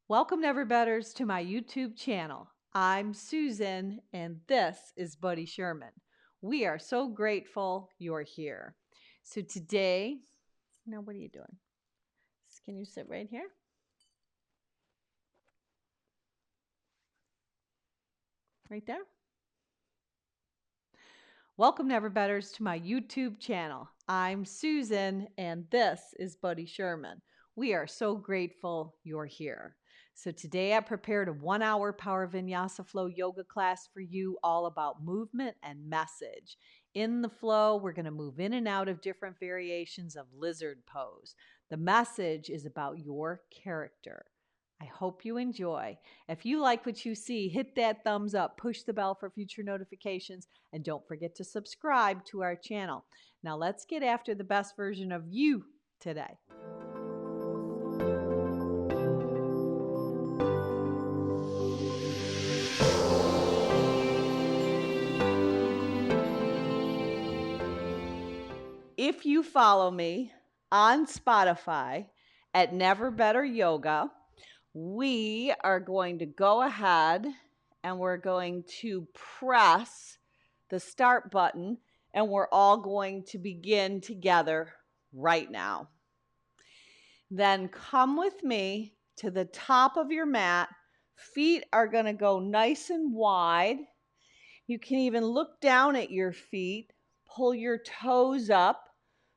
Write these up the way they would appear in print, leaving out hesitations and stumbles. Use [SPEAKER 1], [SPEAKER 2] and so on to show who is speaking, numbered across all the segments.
[SPEAKER 1] Welcome, Neverbetters, to my YouTube channel. I'm Susan, and this is Buddy Sherman. We are so grateful you're here. So today, now what are you doing? Can you sit right here? Right there? Welcome, Neverbetters, to my YouTube channel. I'm Susan, and this is Buddy Sherman. We are so grateful you're here. So today I prepared a 1-hour Power Vinyasa Flow yoga class for you, all about movement and message. In the flow, we're going to move in and out of different variations of lizard pose. The message is about your character. I hope you enjoy. If you like what you see, hit that thumbs up, push the bell for future notifications, and don't forget to subscribe to our channel. Now let's get after the best version of you today. If you follow me on Spotify at Never Better Yoga, we are going to go ahead and we're going to press the start button, and we're all going to begin together right now. Then come with me to the top of your mat. Feet are going to go nice and wide. You can even look down at your feet, pull your toes up,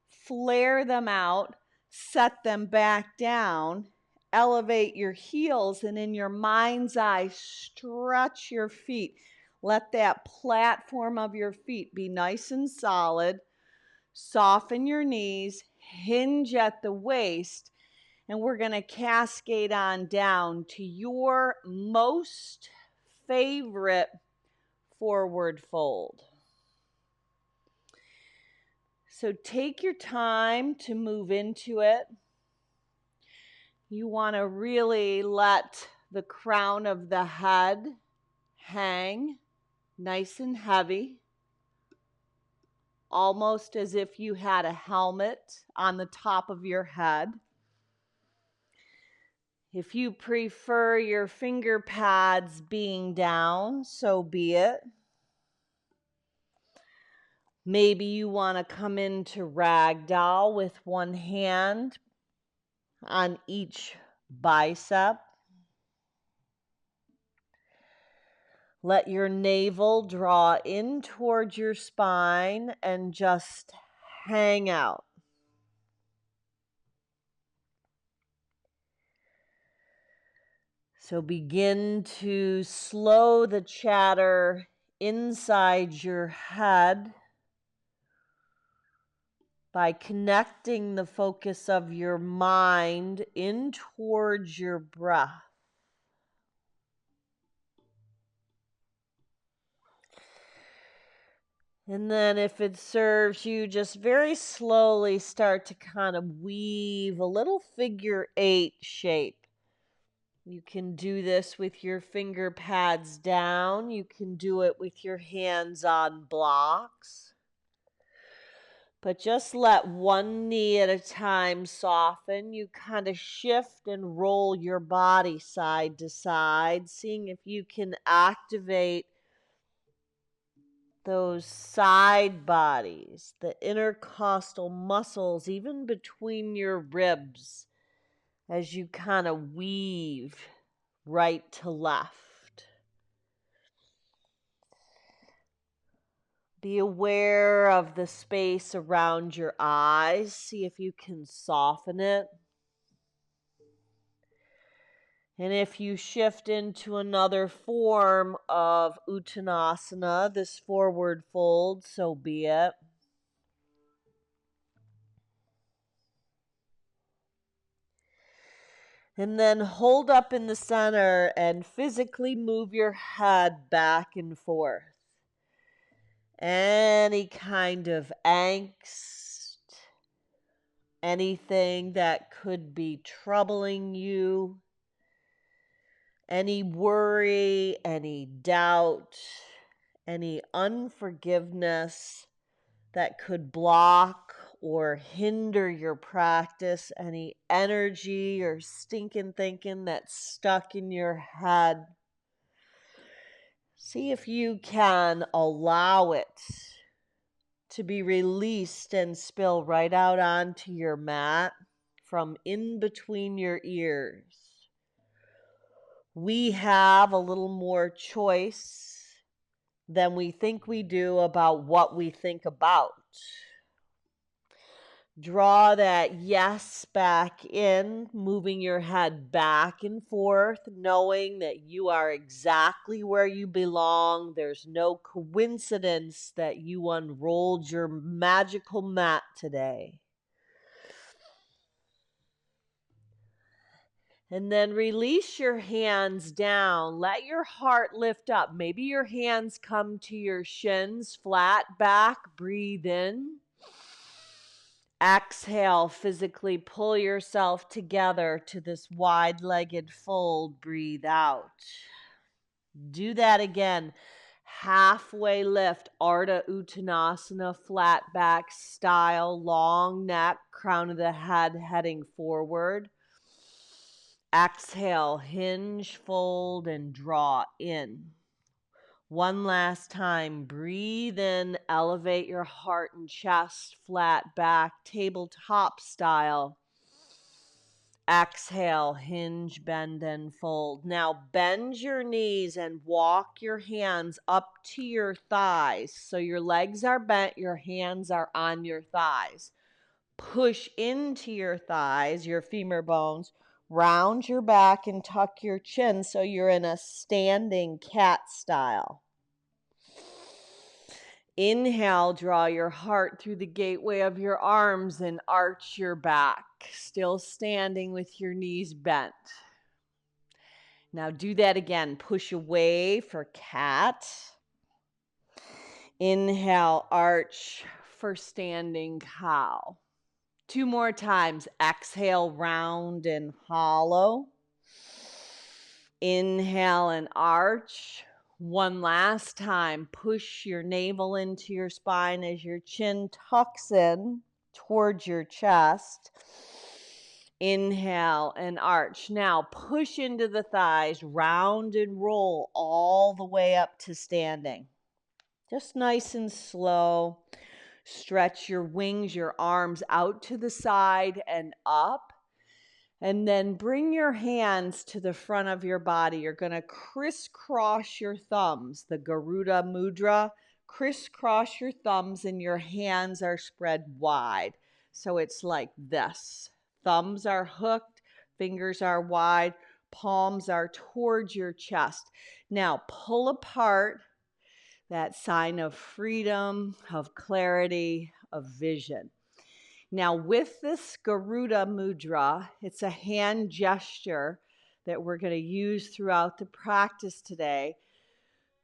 [SPEAKER 1] flare them out, set them back down, elevate your heels, and in your mind's eye, stretch your feet. Let that platform of your feet be nice and solid. Soften your knees, hinge at the waist, and we're going to cascade on down to your most favorite forward fold. So take your time to move into it. You want to really let the crown of the head hang nice and heavy, almost as if you had a helmet on the top of your head. If you prefer your finger pads being down, so be it. Maybe you want to come into ragdoll with one hand on each bicep. Let your navel draw in towards your spine and just hang out. So begin to slow the chatter inside your head by connecting the focus of your mind in towards your breath. And then if it serves you, just very slowly start to kind of weave a little figure 8 shape. You can do this with your finger pads down. You can do it with your hands on blocks. But just let one knee at a time soften. You kind of shift and roll your body side to side, seeing if you can activate those side bodies, the intercostal muscles, even between your ribs, as you kind of weave right to left. Be aware of the space around your eyes. See if you can soften it. And if you shift into another form of Uttanasana, this forward fold, so be it. And then hold up in the center and physically move your head back and forth. Any kind of angst, anything that could be troubling you, any worry, any doubt, any unforgiveness that could block or hinder your practice, any energy or stinking thinking that's stuck in your head. See if you can allow it to be released and spill right out onto your mat from in between your ears. We have a little more choice than we think we do about what we think about. Draw that yes back in, moving your head back and forth, knowing that you are exactly where you belong. There's no coincidence that you unrolled your magical mat today. And then release your hands down. Let your heart lift up. Maybe your hands come to your shins, flat back. Breathe in. Exhale, physically pull yourself together to this wide-legged fold. Breathe out. Do that again. Halfway lift, Ardha Uttanasana, flat back style, long neck, crown of the head heading forward. Exhale, hinge, fold, and draw in. One last time, breathe in, elevate your heart and chest, flat back, tabletop style. Exhale, hinge, bend, and fold. Now bend your knees and walk your hands up to your thighs. So your legs are bent, your hands are on your thighs. Push into your thighs, your femur bones. Round your back and tuck your chin so you're in a standing cat style. Inhale, draw your heart through the gateway of your arms and arch your back, still standing with your knees bent. Now do that again. Push away for cat. Inhale, arch for standing cow. 2 more times. Exhale, round and hollow. Inhale and arch. One last time. Push your navel into your spine as your chin tucks in towards your chest. Inhale and arch. Now push into the thighs, round and roll all the way up to standing. Just nice and slow. Stretch your wings, your arms out to the side and up. And then bring your hands to the front of your body. You're going to crisscross your thumbs, the Garuda Mudra. Crisscross your thumbs and your hands are spread wide. So it's like this. Thumbs are hooked, fingers are wide, palms are towards your chest. Now pull apart that sign of freedom, of clarity, of vision. Now, with this Garuda Mudra, it's a hand gesture that we're going to use throughout the practice today.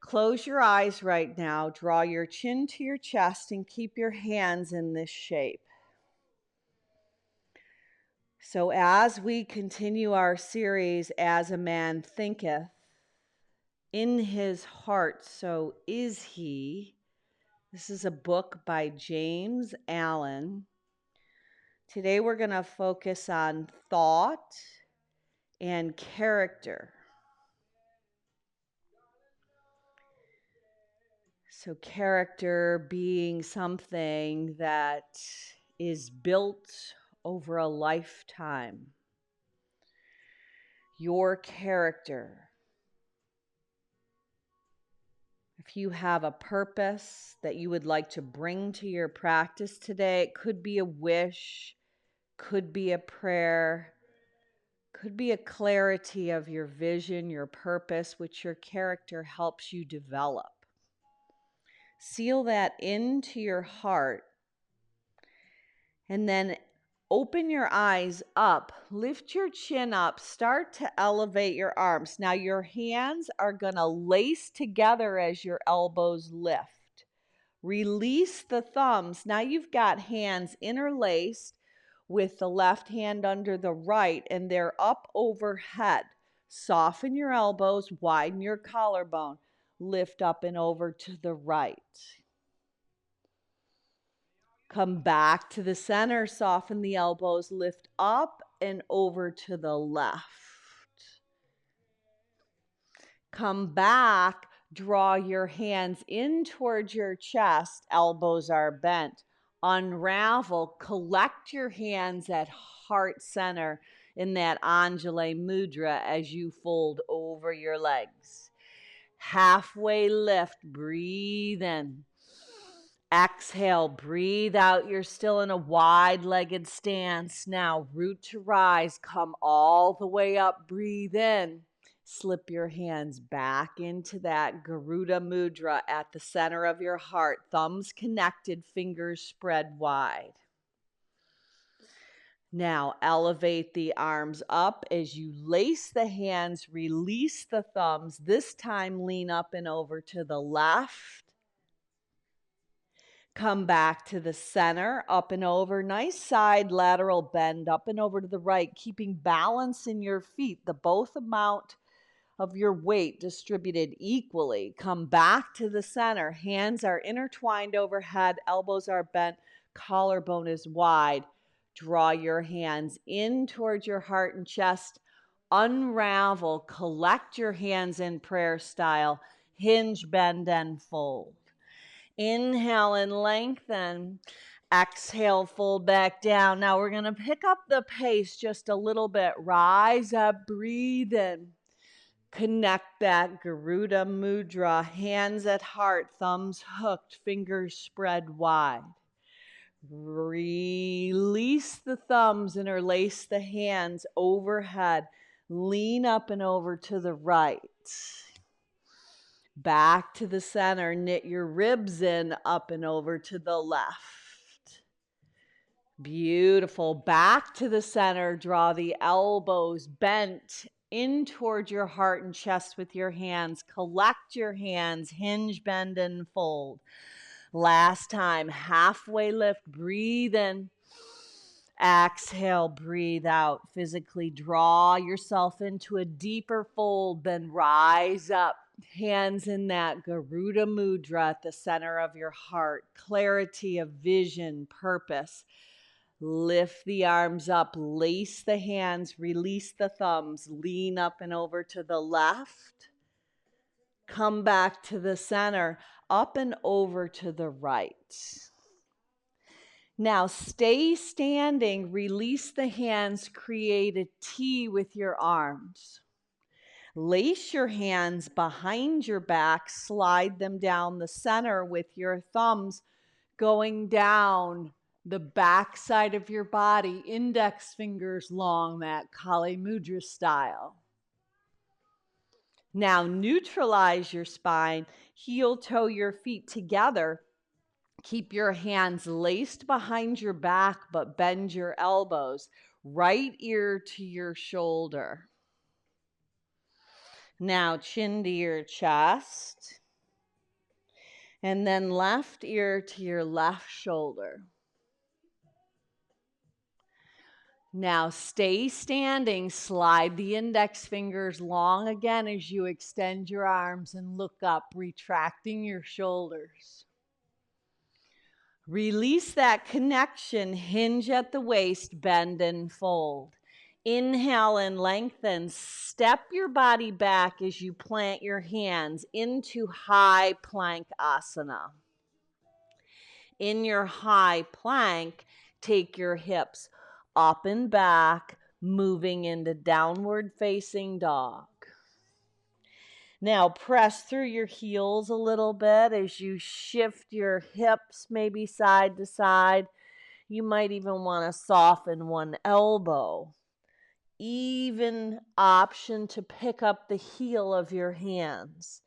[SPEAKER 1] Close your eyes right now, draw your chin to your chest, and keep your hands in this shape. So as we continue our series, As a Man Thinketh, in his heart, so is he. This is a book by James Allen. Today we're going to focus on thought and character. So character being something that is built over a lifetime. Your character. If you have a purpose that you would like to bring to your practice today, it could be a wish, could be a prayer, could be a clarity of your vision, your purpose, which your character helps you develop. Seal that into your heart and then open your eyes up, lift your chin up, start to elevate your arms. Now your hands are going to lace together as your elbows lift. Release the thumbs. Now you've got hands interlaced with the left hand under the right and they're up overhead. Soften your elbows, widen your collarbone, lift up and over to the right. Come back to the center, soften the elbows, lift up and over to the left. Come back, draw your hands in towards your chest, elbows are bent. Unravel, collect your hands at heart center in that Anjali Mudra as you fold over your legs. Halfway lift, breathe in. Exhale, breathe out. You're still in a wide-legged stance. Now, root to rise, come all the way up, breathe in. Slip your hands back into that Garuda Mudra at the center of your heart. Thumbs connected, fingers spread wide. Now, elevate the arms up as you lace the hands, release the thumbs. This time, lean up and over to the left. Come back to the center, up and over. Nice side lateral bend, up and over to the right, keeping balance in your feet, the both amount of your weight distributed equally. Come back to the center. Hands are intertwined overhead, elbows are bent, collarbone is wide. Draw your hands in towards your heart and chest. Unravel, collect your hands in prayer style. Hinge, bend, and fold. Inhale and lengthen. Exhale, fold back down. Now we're going to pick up the pace just a little bit. Rise up, breathe in. Connect that Garuda Mudra. Hands at heart, thumbs hooked, fingers spread wide. Release the thumbs, interlace the hands overhead. Lean up and over to the right. Back to the center, knit your ribs in, up and over to the left. Beautiful. Back to the center, draw the elbows bent in towards your heart and chest with your hands. Collect your hands, hinge, bend, and fold. Last time, halfway lift, breathe in. Exhale, breathe out. Physically draw yourself into a deeper fold, then rise up. Hands in that Garuda Mudra at the center of your heart. Clarity of vision, purpose. Lift the arms up, lace the hands, release the thumbs, lean up and over to the left. Come back to the center, up and over to the right. Now stay standing, release the hands, create a T with your arms. Lace your hands behind your back, slide them down the center with your thumbs going down the back side of your body, index fingers long, that Kali Mudra style. Now neutralize your spine, heel toe your feet together. Keep your hands laced behind your back, but bend your elbows. Right ear to your shoulder. Now chin to your chest. And then left ear to your left shoulder. Now stay standing, slide the index fingers long again as you extend your arms and look up, retracting your shoulders. Release that connection, hinge at the waist, bend and fold. Inhale and lengthen. Step your body back as you plant your hands into high plank asana. In your high plank, take your hips up and back, moving into downward facing dog. Now press through your heels a little bit as you shift your hips maybe side to side. You might even want to soften one elbow. Even option to pick up the heel of your hands.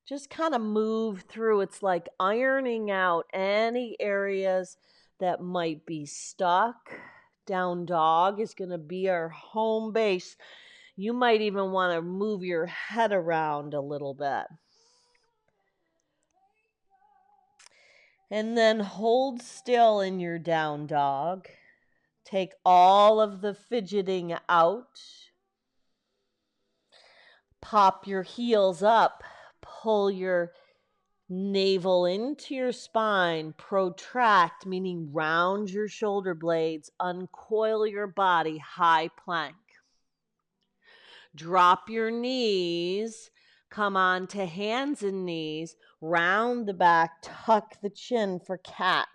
[SPEAKER 1] Just kind of move through. It's like ironing out any areas that might be stuck. Down dog is going to be our home base. You might even want to move your head around a little bit. And then hold still in your down dog. Take all of the fidgeting out. Pop your heels up. Pull your
[SPEAKER 2] Navel into your spine, protract, meaning round your shoulder blades, uncoil your body, high plank. Drop your knees, come on to hands and knees, round the back, tuck the chin for cat.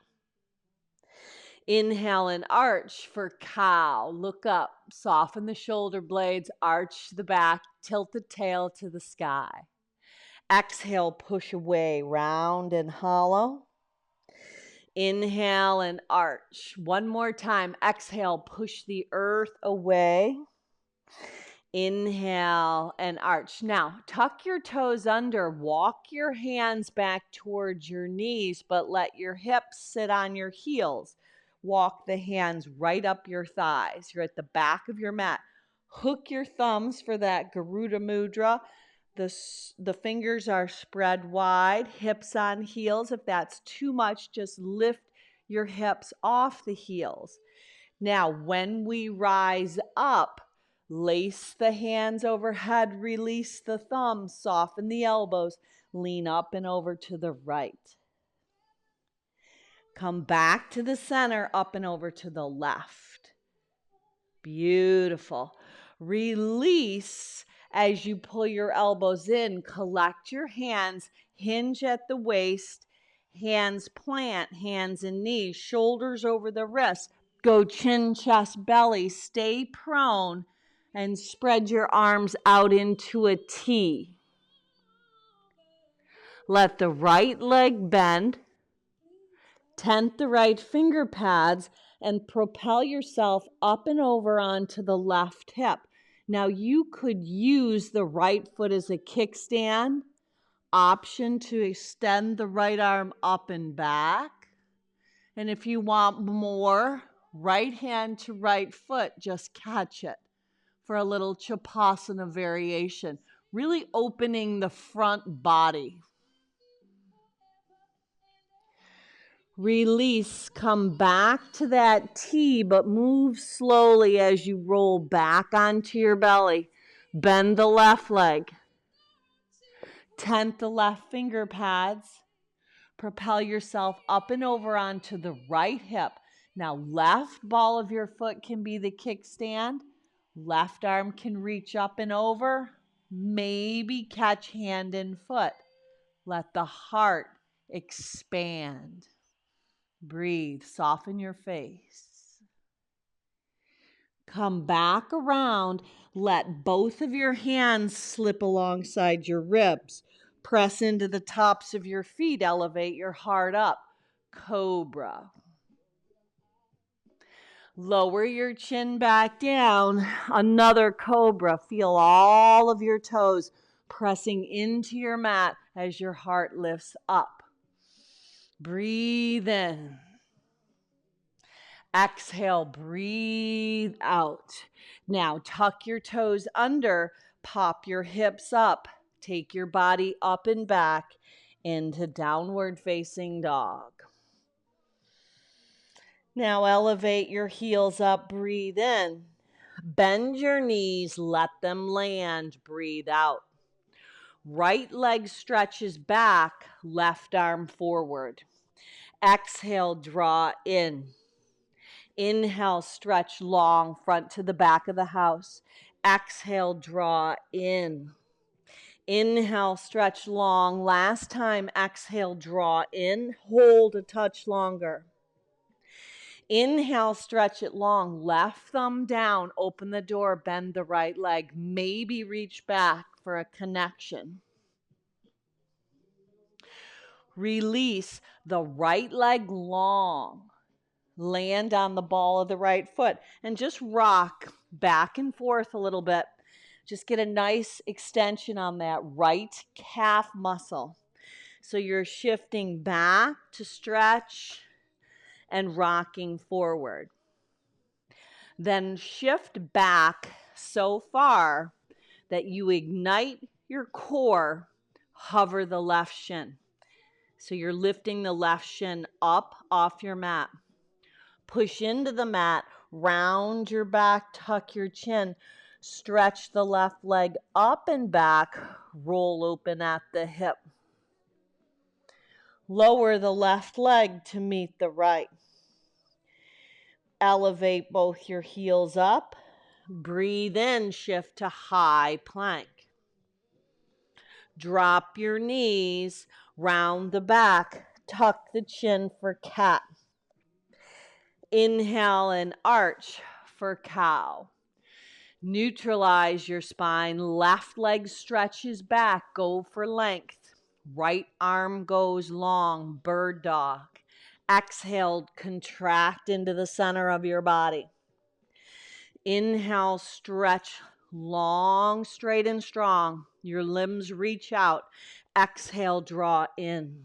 [SPEAKER 2] Inhale and arch for cow. Look up, soften the shoulder blades, arch the back, tilt the tail to the sky. Exhale, push away, round and hollow. Inhale and arch. One more time. Exhale, push the earth away. Inhale and arch. Now, tuck your toes under. Walk your hands back towards your knees, but let your hips sit on your heels. Walk the hands right up your thighs. You're at the back of your mat. Hook your thumbs for that Garuda Mudra. The fingers are spread wide, hips on heels. If that's too much, just lift your hips off the heels. Now, when we rise up, lace the hands overhead, release the thumbs, soften the elbows, lean up and over to the right. Come back to the center, up and over to the left. Beautiful. Release as you pull your elbows in. Collect your hands, hinge at the waist, hands plant, hands and knees, shoulders over the wrists. Go chin, chest, belly. Stay prone and spread your arms out into a T. Let the right leg bend. Tent the right finger pads and propel yourself up and over onto the left hip. Now you could use the right foot as a kickstand. Option to extend the right arm up and back. And if you want more, right hand to right foot, just catch it for a little Chapasana variation. Really opening the front body. Release, come back to that T, but move slowly as you roll back onto your belly. Bend the left leg. Tent the left finger pads. Propel yourself up and over onto the right hip. Now, left ball of your foot can be the kickstand. Left arm can reach up and over. Maybe catch hand and foot. Let the heart expand. Breathe, soften your face. Come back around. Let both of your hands slip alongside your ribs. Press into the tops of your feet. Elevate your heart up. Cobra. Lower your chin back down. Another cobra. Feel all of your toes pressing into your mat as your heart lifts up. Breathe in. Exhale, breathe out. Now tuck your toes under, pop your hips up, take your body up and back into downward facing dog. Now elevate your heels up, breathe in. Bend your knees, let them land, breathe out. Right leg stretches back, left arm forward. Exhale, draw in. Inhale, stretch long, front to the back of the house. Exhale, draw in. Inhale, stretch long. Last time, exhale, draw in. Hold a touch longer. Inhale, stretch it long. Left thumb down, open the door, bend the right leg. Maybe reach back for a connection. Release the right leg long. Land on the ball of the right foot and just rock back and forth a little bit. Just get a nice extension on that right calf muscle. So you're shifting back to stretch and rocking forward. Then shift back so far that you ignite your core, hover the left shin. So you're lifting the left shin up off your mat. Push into the mat, round your back, tuck your chin, stretch the left leg up and back, roll open at the hip. Lower the left leg to meet the right. Elevate both your heels up. Breathe in, shift to high plank. Drop your knees, round the back, tuck the chin for cat. Inhale and arch for cow. Neutralize your spine. Left leg stretches back. Go for length. Right arm goes long. Bird dog. Exhale, contract into the center of your body. Inhale, stretch long, straight, and strong. Your limbs reach out. Exhale, draw in.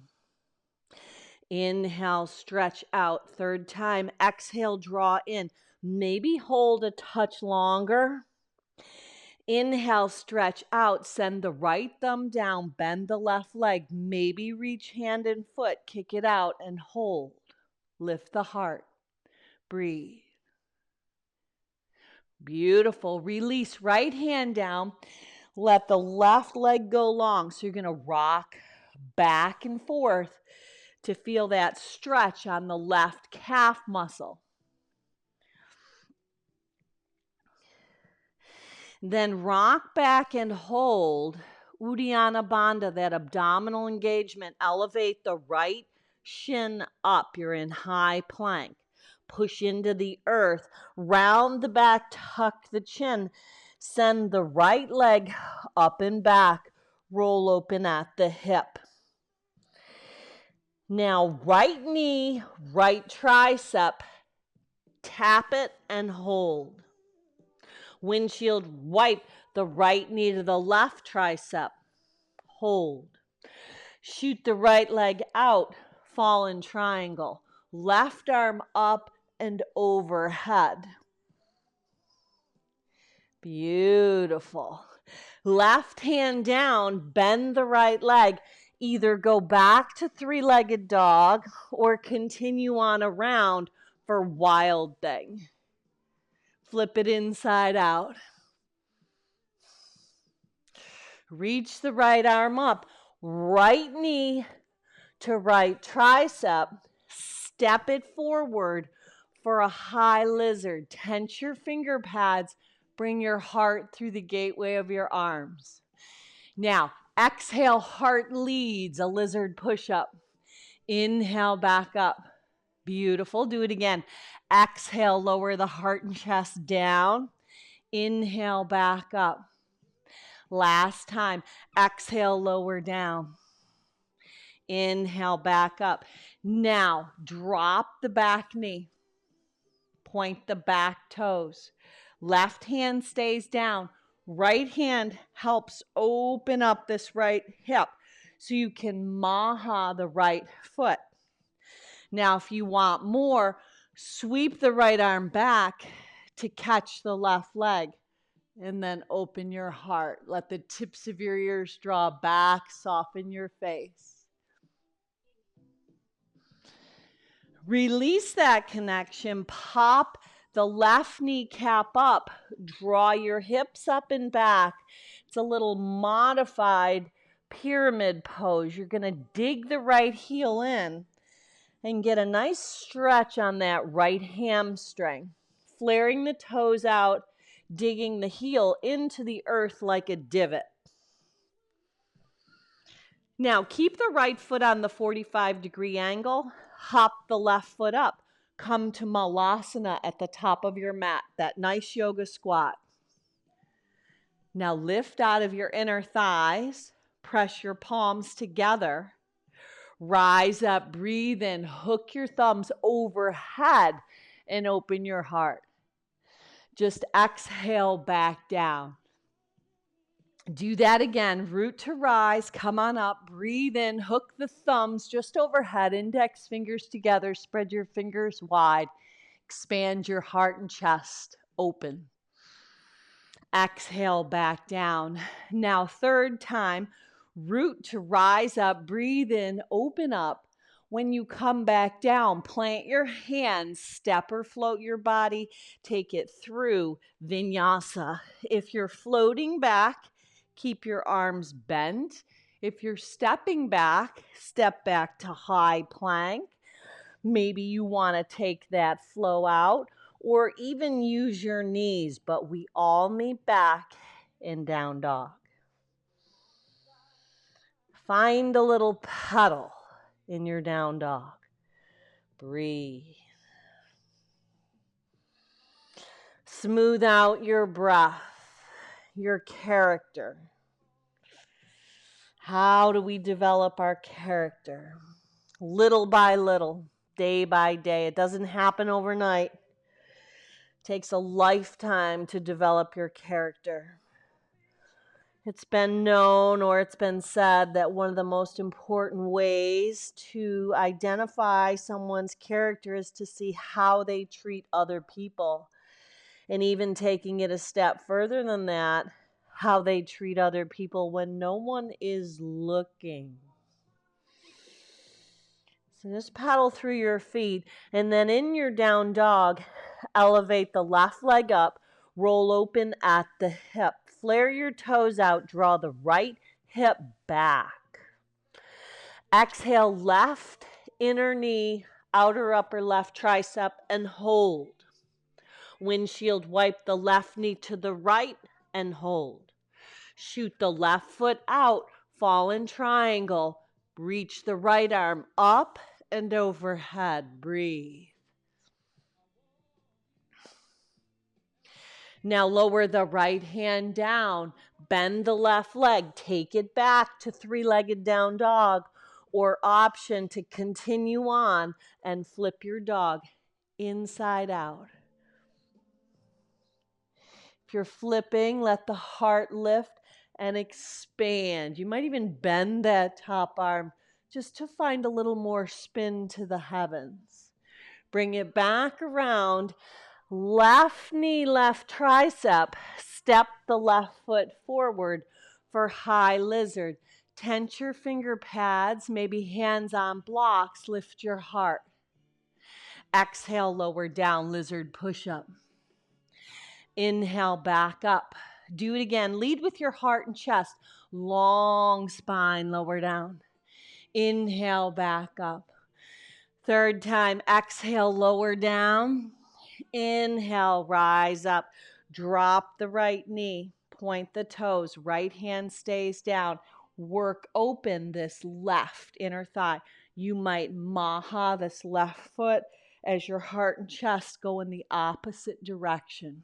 [SPEAKER 2] Inhale, stretch out. Third time, exhale, draw in. Maybe hold a touch longer. Inhale, stretch out. Send the right thumb down. Bend the left leg. Maybe reach hand and foot. Kick it out and hold. Lift the heart. Breathe. Beautiful. Release right hand down. Let the left leg go long. So you're going to rock back and forth to feel that stretch on the left calf muscle. Then rock back and hold Uddiyana Bandha, that abdominal engagement. Elevate the right shin up. You're in high plank. Push into the earth. Round the back, tuck the chin. Send the right leg up and back. Roll open at the hip. Now, right knee, right tricep. Tap it and hold. Windshield wipe the right knee to the left tricep. Hold. Shoot the right leg out. Fallen triangle. Left arm up and overhead. Beautiful. Left hand down, bend the right leg. Either go back to three-legged dog or continue on around for wild thing. Flip it inside out. Reach the right arm up. Right knee to right tricep. Step it forward for a high lizard. Tense your finger pads. Bring your heart through the gateway of your arms. Now, exhale, heart leads, a lizard push-up. Inhale, back up. Beautiful. Do it again. Exhale, lower the heart and chest down. Inhale, back up. Last time. Exhale, lower down. Inhale, back up. Now, drop the back knee. Point the back toes. Left hand stays down. Right hand helps open up this right hip so you can maha the right foot. Now, if you want more, sweep the right arm back to catch the left leg. And then open your heart. Let the tips of your ears draw back. Soften your face. Release that connection. Pop the left kneecap up. Draw your hips up and back. It's a little modified pyramid pose. You're going to dig the right heel in and get a nice stretch on that right hamstring. Flaring the toes out, digging the heel into the earth like a divot. Now, keep the right foot on the 45-degree angle. Hop the left foot up. Come to Malasana at the top of your mat, that nice yoga squat. Now, lift out of your inner thighs. Press your palms together. Rise up, breathe in, hook your thumbs overhead, and open your heart. Just exhale back down. Do that again. Root to rise. Come on up. Breathe in. Hook the thumbs just overhead. Index fingers together. Spread your fingers wide. Expand your heart and chest. Open. Exhale back down. Now, third time. Root to rise up. Breathe in. Open up. When you come back down, plant your hands, step or float your body, take it through vinyasa. If you're floating back, keep your arms bent. If you're stepping back, step back to high plank. Maybe you want to take that flow out or even use your knees, but we all meet back in down dog. Find a little pedal in your down dog. Breathe. Smooth out your breath, your character. How do we develop our character? Little by little, day by day. It doesn't happen overnight. It takes a lifetime to develop your character. It's been known or it's been said that one of the most important ways to identify someone's character is to see how they treat other people. And even taking it a step further than that, how they treat other people when no one is looking. So just paddle through your feet, and then in your down dog, elevate the left leg up, roll open at the hip. Flare your toes out, draw the right hip back. Exhale, left inner knee, outer upper left tricep, and hold. Windshield wipe the left knee to the right and hold. Shoot the left foot out, fall in triangle. Reach the right arm up and overhead. Breathe. Now lower the right hand down. Bend the left leg. Take it back to three-legged down dog, or option to continue on and flip your dog inside out. If you're flipping, let the heart lift and expand. You might even bend that top arm just to find a little more spin to the heavens. Bring it back around. Left knee, left tricep. Step the left foot forward for high lizard. Tense your finger pads, maybe hands on blocks. Lift your heart. Exhale, lower down, lizard push-up. Inhale, back up. Do it again. Lead with your heart and chest. Long spine, lower down. Inhale, back up. Third time, exhale, lower down. Inhale, rise up. Drop the right knee. Point the toes. Right hand stays down. Work open this left inner thigh. You might maha this left foot as your heart and chest go in the opposite direction.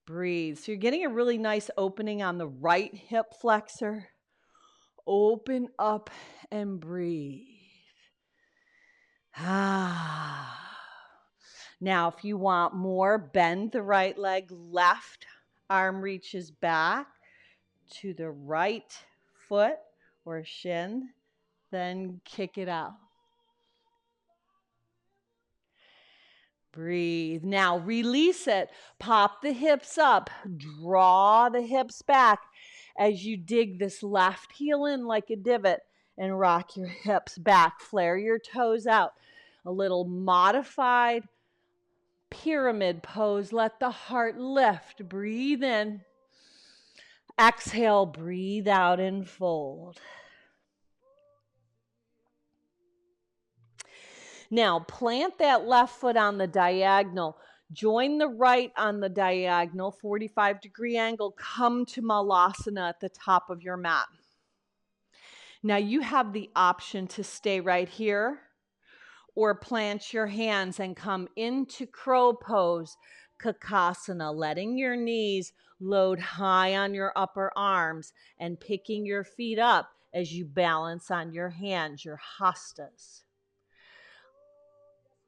[SPEAKER 2] Breathe. So you're getting a really nice opening on the right hip flexor. Open up and breathe. Now, if you want more, bend the right leg, left arm reaches back to the right foot or shin, then kick it out. Breathe. Now release it. Pop the hips up. Draw the hips back as you dig this left heel in like a divot and rock your hips back. Flare your toes out. A little modified pyramid pose. Let the heart lift. Breathe in. Exhale. Breathe out and fold. Now, plant that left foot on the diagonal. Join the right on the diagonal, 45-degree angle. Come to Malasana at the top of your mat. Now, you have the option to stay right here or plant your hands and come into crow pose, Kakasana, letting your knees load high on your upper arms and picking your feet up as you balance on your hands, your hastas.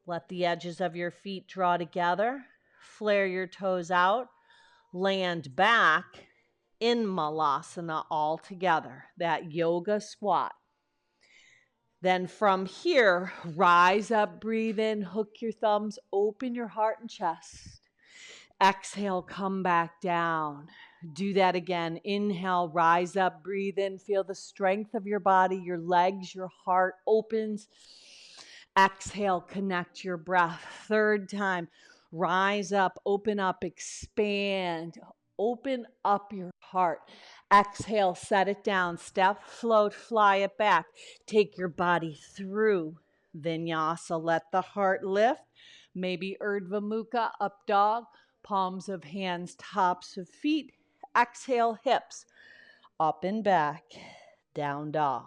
[SPEAKER 2] Let the edges of your feet draw together. Flare your toes out. Land back in Malasana all together, that yoga squat. Then from here, rise up, breathe in, hook your thumbs, open your heart and chest. Exhale, come back down. Do that again. Inhale, rise up, breathe in, feel the strength of your body, your legs, your heart opens. Exhale, connect your breath. Third time, rise up, open up, expand. Open up your heart. Exhale, set it down. Step, float, fly it back. Take your body through Vinyasa. Let the heart lift. Maybe Urdhva Mukha, up dog. Palms of hands, tops of feet. Exhale, hips. Up and back. Down dog.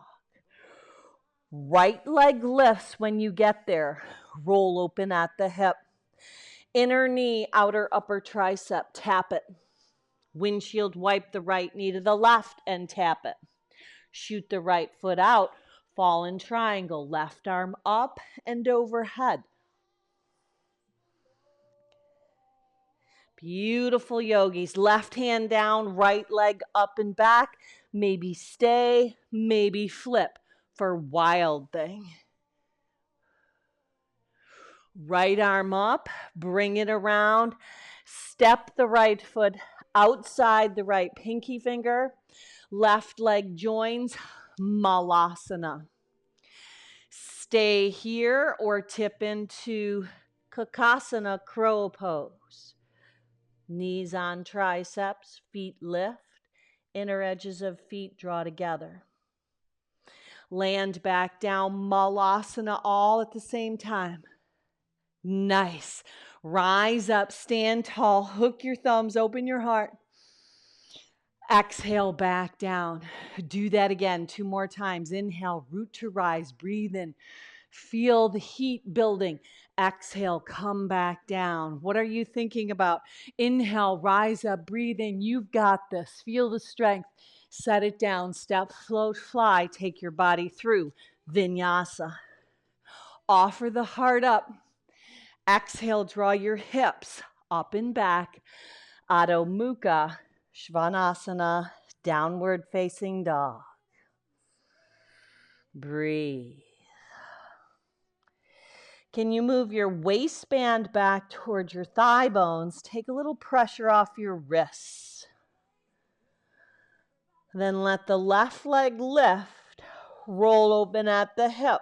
[SPEAKER 2] Right leg lifts when you get there. Roll open at the hip. Inner knee, outer upper tricep. Tap it. Windshield wipe the right knee to the left and tap it. Shoot the right foot out. Fall in triangle. Left arm up and overhead. Beautiful yogis. Left hand down, right leg up and back. Maybe stay, maybe flip for wild thing. Right arm up, bring it around. Step the right foot outside the right pinky finger. Left leg joins, malasana. Stay here or tip into kakasana, crow pose. Knees on triceps, feet lift. Inner edges of feet draw together. Land back down, malasana, all at the same time. Nice. Rise up, stand tall, hook your thumbs, open your heart. Exhale back down. Do that again 2 more times. Inhale, root to rise, breathe in. Feel the heat building. Exhale, come back down. What are you thinking about? Inhale, rise up, breathe in. You've got this. Feel the strength. Set it down. Step, float, fly. Take your body through Vinyasa. Offer the heart up. Exhale, draw your hips up and back. Adho Mukha, Svanasana, downward facing dog. Breathe. Can you move your waistband back towards your thigh bones? Take a little pressure off your wrists. Then let the left leg lift. Roll open at the hip.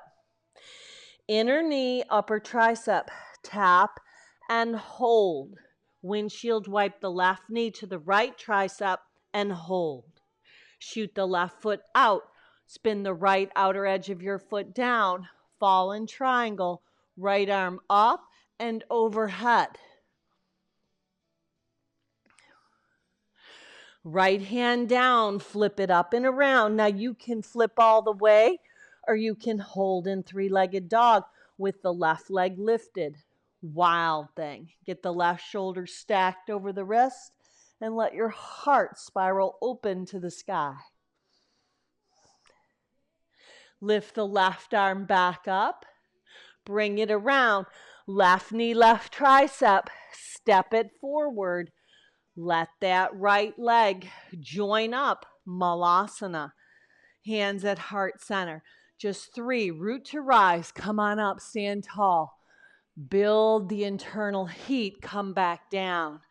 [SPEAKER 2] Inner knee, upper tricep. Tap and hold. Windshield wipe the left knee to the right tricep and hold. Shoot the left foot out. Spin the right outer edge of your foot down. Fall in triangle. Right arm up and overhead. Right hand down, flip it up and around. Now you can flip all the way or you can hold in 3-legged dog with the left leg lifted. Wild thing. Get the left shoulder stacked over the wrist and let your heart spiral open to the sky. Lift the left arm back up. Bring it around. Left knee, left tricep. Step it forward. Let that right leg join up. Malasana. Hands at heart center. Just 3. Root to rise. Come on up. Stand tall. Build the internal heat. Come back down.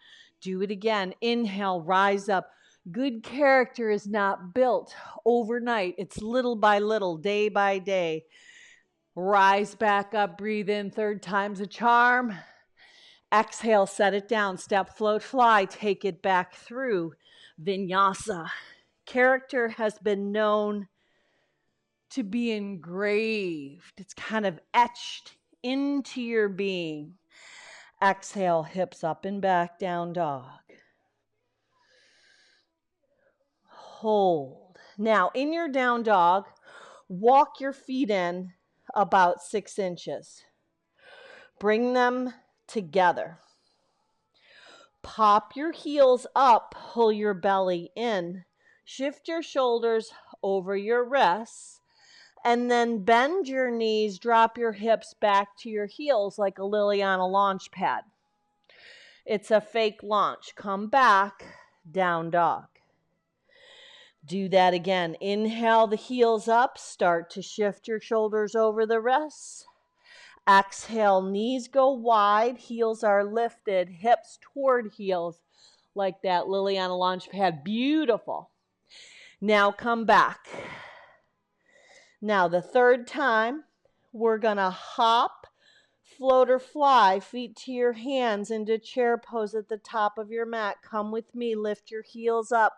[SPEAKER 2] Do it again. Inhale. Rise up. Good character is not built overnight. It's little by little, day by day. Rise back up, breathe in, 3rd time's a charm. Exhale, set it down, step, float, fly, take it back through Vinyasa. Character has been known to be engraved. It's kind of etched into your being. Exhale, hips up and back, down dog. Hold. Now, in your down dog, walk your feet in about 6 inches. Bring them together. Pop your heels up, pull your belly in. Shift your shoulders over your wrists. And then bend your knees, drop your hips back to your heels like a lily on a launch pad. It's a fake launch. Come back, down dog. Do that again. Inhale the heels up. Start to shift your shoulders over the wrists. Exhale, knees go wide. Heels are lifted. Hips toward heels like that lily on a launch pad. Beautiful. Now come back. Now the 3rd time, we're going to hop, float or fly, feet to your hands into chair pose at the top of your mat. Come with me. Lift your heels up.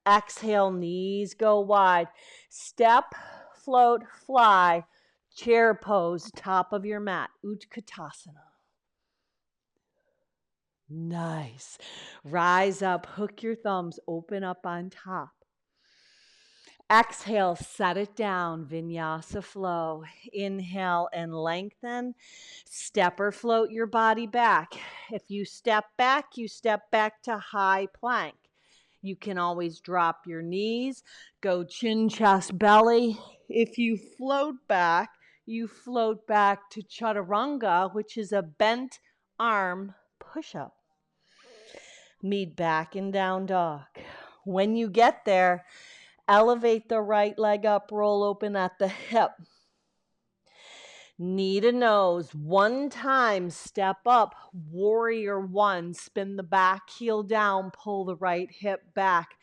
[SPEAKER 2] Exhale, knees go wide. Step, float, fly. Chair pose, top of your mat. Utkatasana. Nice. Rise up, hook your thumbs, open up on top. Exhale, set it down, vinyasa flow. Inhale and lengthen. Step or float your body back. If you step back to high plank. You can always drop your knees, go chin, chest, belly. If you float back to chaturanga, which is a bent arm push-up. Meet back in down dog. When you get there, elevate the right leg up, roll open at the hip. Knee to nose. One time, step up, warrior one. Spin the back heel down, pull the right hip back.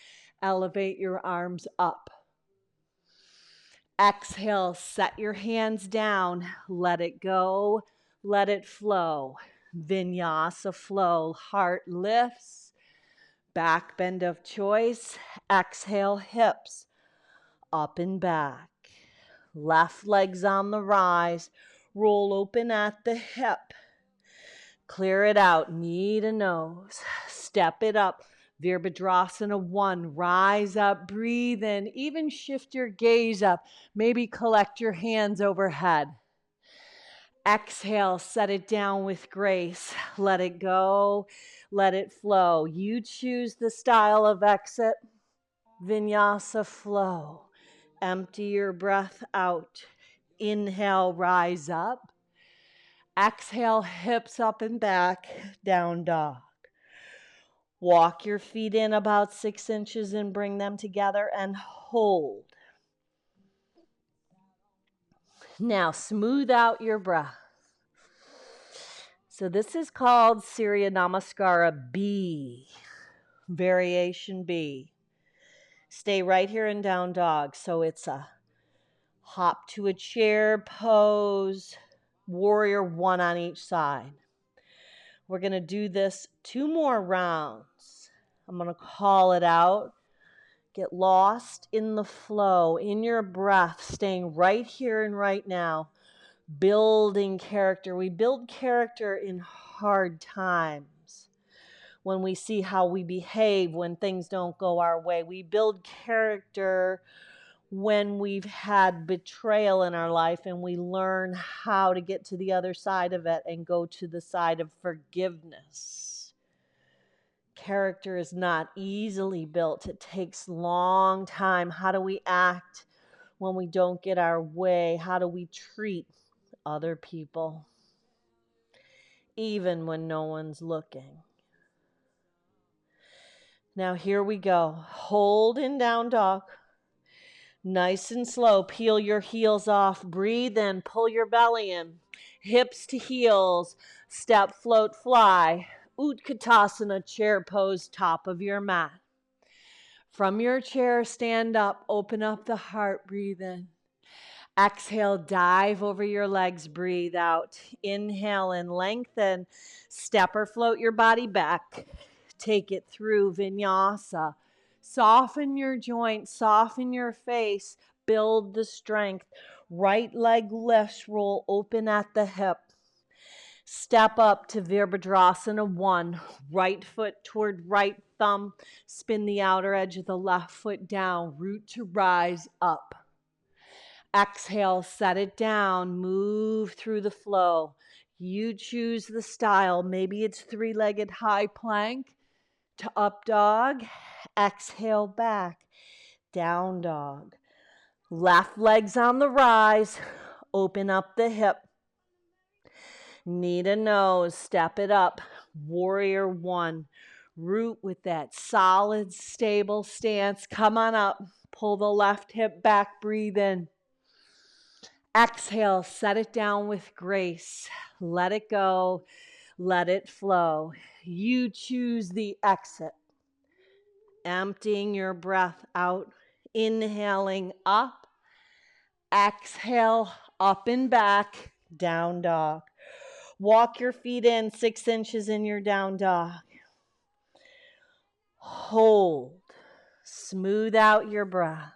[SPEAKER 2] Elevate your arms up. Exhale, set your hands down. Let it go, let it flow. Vinyasa flow. Heart lifts. Back bend of choice. Exhale, hips up and back. Left leg's on the rise. Roll open at the hip. Clear it out, knee to nose. Step it up. Virabhadrasana 1. Rise up, breathe in. Even shift your gaze up. Maybe collect your hands overhead. Exhale, set it down with grace. Let it go, let it flow. You choose the style of exit. Vinyasa flow. Empty your breath out. Inhale, rise up. Exhale, hips up and back, down dog. Walk your feet in about 6 inches and bring them together and hold. Now smooth out your breath. So this is called Surya Namaskara B, variation B. Stay right here in down dog. So it's a hop to a chair pose, warrior one on each side. We're going to do this 2 more rounds. I'm going to call it out. Get lost in the flow, in your breath, staying right here and right now. Building character. We build character in hard times. When we see how we behave when things don't go our way. We build character when we've had betrayal in our life and we learn how to get to the other side of it and go to the side of forgiveness. Character is not easily built. It takes long time. How do we act when we don't get our way? How do we treat other people, even when no one's looking? Now here we go. Hold in down dog. Nice and slow. Peel your heels off. Breathe in. Pull your belly in. Hips to heels. Step, float, fly. Utkatasana, chair pose, top of your mat. From your chair, stand up. Open up the heart. Breathe in. Exhale, dive over your legs. Breathe out. Inhale and lengthen. Step or float your body back. Take it through vinyasa. Soften your joints, soften your face, build the strength. Right leg lifts, roll open at the hip. Step up to Virabhadrasana 1. Right foot toward right thumb. Spin the outer edge of the left foot down. Root to rise up. Exhale, set it down. Move through the flow. You choose the style. Maybe it's 3-legged high plank to up dog. Exhale back, down dog. Left leg's on the rise. Open up the hip. Knee to nose, step it up. Warrior 1. Root with that solid, stable stance. Come on up. Pull the left hip back, breathe in. Exhale, set it down with grace. Let it go, let it flow. You choose the exit. Emptying your breath out, inhaling up, exhale, up and back, down dog. Walk your feet in 6 inches in your down dog. Hold. Smooth out your breath.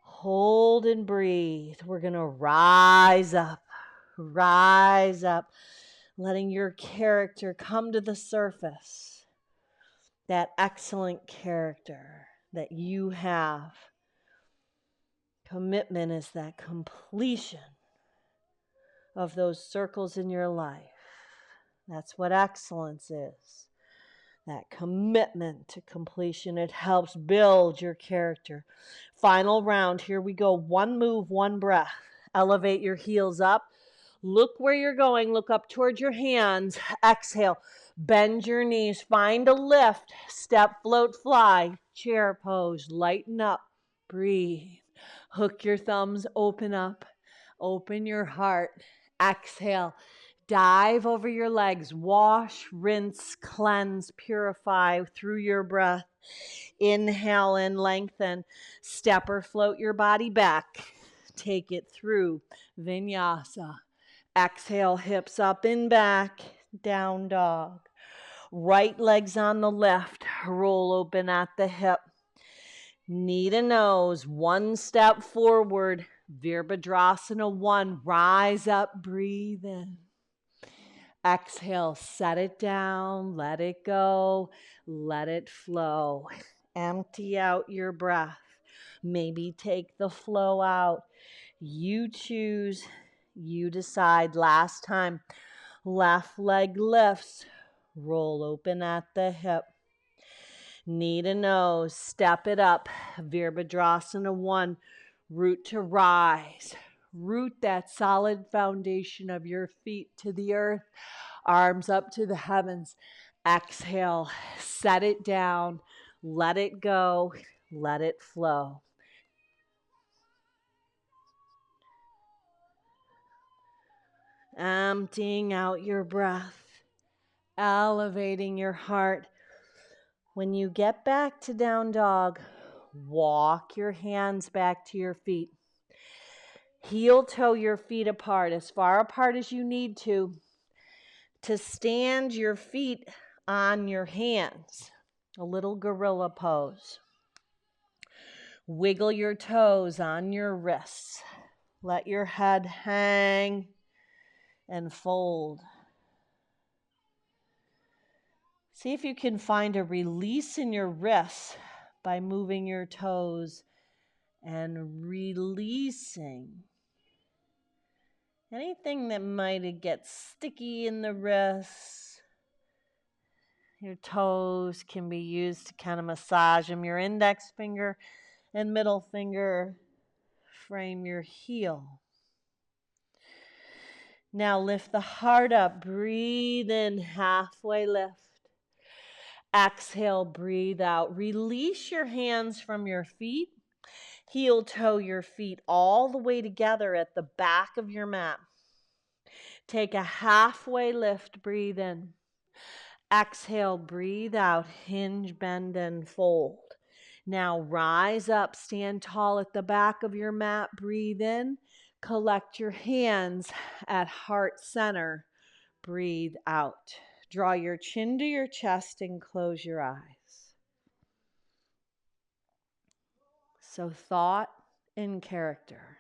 [SPEAKER 2] Hold and breathe. We're going to rise up, letting your character come to the surface. That excellent character that you have. Commitment is that completion of those circles in your life. That's what excellence is. That commitment to completion. It helps build your character. Final round. Here we go. One move, one breath. Elevate your heels up. Look where you're going. Look up towards your hands. Exhale. Bend your knees. Find a lift. Step, float, fly. Chair pose. Lighten up. Breathe. Hook your thumbs. Open up. Open your heart. Exhale. Dive over your legs. Wash, rinse, cleanse, purify through your breath. Inhale in, lengthen. Step or float your body back. Take it through Vinyasa. Exhale, hips up and back. Down dog. Right leg's on the left. Roll open at the hip. Knee to nose. One step forward. Virabhadrasana 1. Rise up. Breathe in. Exhale, set it down, let it go, let it flow. Empty out your breath. Maybe take the flow out. You choose, you decide. Last time, left leg lifts, roll open at the hip. Knee to nose, step it up. Virabhadrasana 1, root to rise. Root that solid foundation of your feet to the earth. Arms up to the heavens. Exhale, set it down, let it go, let it flow. Emptying out your breath, elevating your heart. When you get back to down dog, walk your hands back to your feet. Heel toe your feet apart, as far apart as you need to stand your feet on your hands. A little gorilla pose. Wiggle your toes on your wrists. Let your head hang and fold. See if you can find a release in your wrists by moving your toes and releasing anything that might get sticky in the wrists. Your toes can be used to kind of massage them. Your index finger and middle finger frame your heel. Now lift the heart up. Breathe in, halfway lift. Exhale, breathe out. Release your hands from your feet. Heel toe your feet all the way together at the back of your mat. Take a halfway lift. Breathe in. Exhale, breathe out. Hinge, bend, and fold. Now rise up, stand tall at the back of your mat. Breathe in. Collect your hands at heart center. Breathe out. Draw your chin to your chest and close your eyes. So thought and character.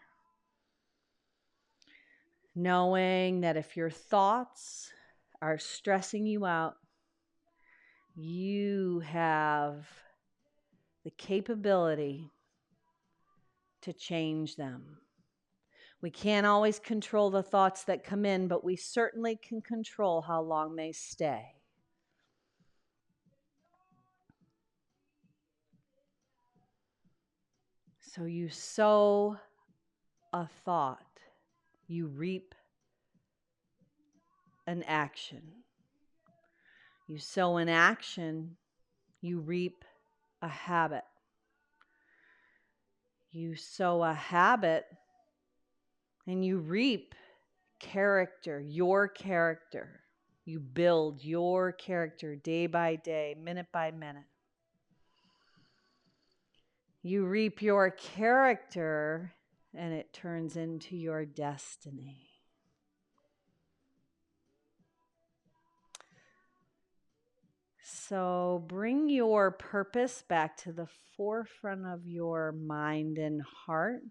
[SPEAKER 2] Knowing that if your thoughts are stressing you out, you have the capability to change them. We can't always control the thoughts that come in, but we certainly can control how long they stay. So you sow a thought, you reap an action. You sow an action, you reap a habit. You sow a habit and you reap character, your character. You build your character day by day, minute by minute. You reap your character and it turns into your destiny. So bring your purpose back to the forefront of your mind and heart.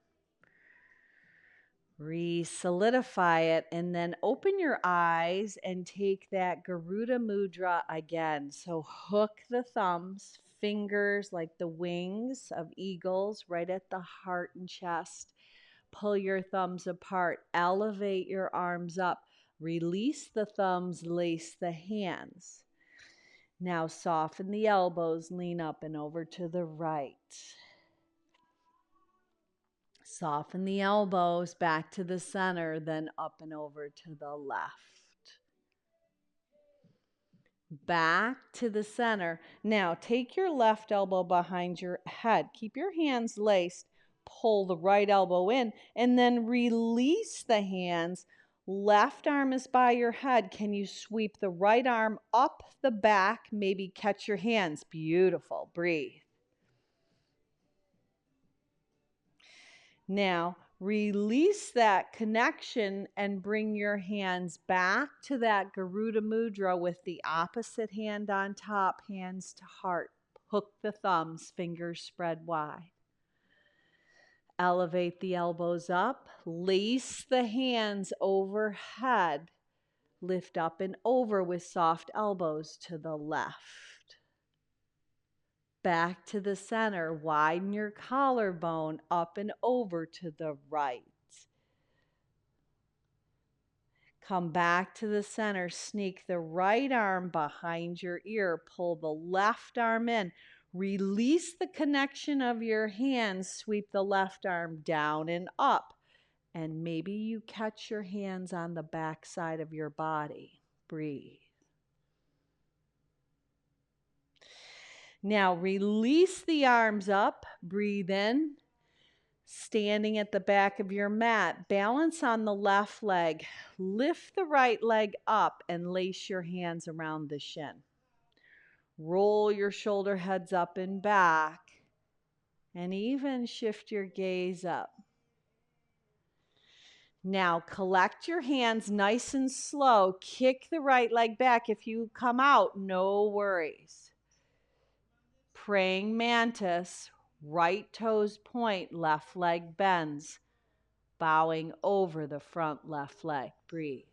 [SPEAKER 2] Re-solidify it, and then open your eyes and take that Garuda Mudra again. So hook the thumbs, fingers like the wings of eagles right at the heart and chest. Pull your thumbs apart, elevate your arms up, release the thumbs, lace the hands. Now soften the elbows, lean up and over to the right. Soften the elbows back to the center, then up and over to the left. Back to the center. Now take your left elbow behind your head. Keep your hands laced. Pull the right elbow in and then release the hands. Left arm is by your head. Can you sweep the right arm up the back? Maybe catch your hands. Beautiful. Breathe. Now, release that connection and bring your hands back to that Garuda Mudra with the opposite hand on top, hands to heart. Hook the thumbs, fingers spread wide. Elevate the elbows up, lace the hands overhead. Lift up and over with soft elbows to the left. Back to the center, widen your collarbone, up and over to the right. Come back to the center, sneak the right arm behind your ear, pull the left arm in, release the connection of your hands, sweep the left arm down and up, and maybe you catch your hands on the back side of your body. Breathe. Now release the arms up, breathe in. Standing at the back of your mat, balance on the left leg. Lift the right leg up and lace your hands around the shin. Roll your shoulder heads up and back, and even shift your gaze up. Now collect your hands nice and slow. Kick the right leg back. If you come out, no worries. Praying mantis, right toes point, left leg bends. Bowing over the front left leg. Breathe.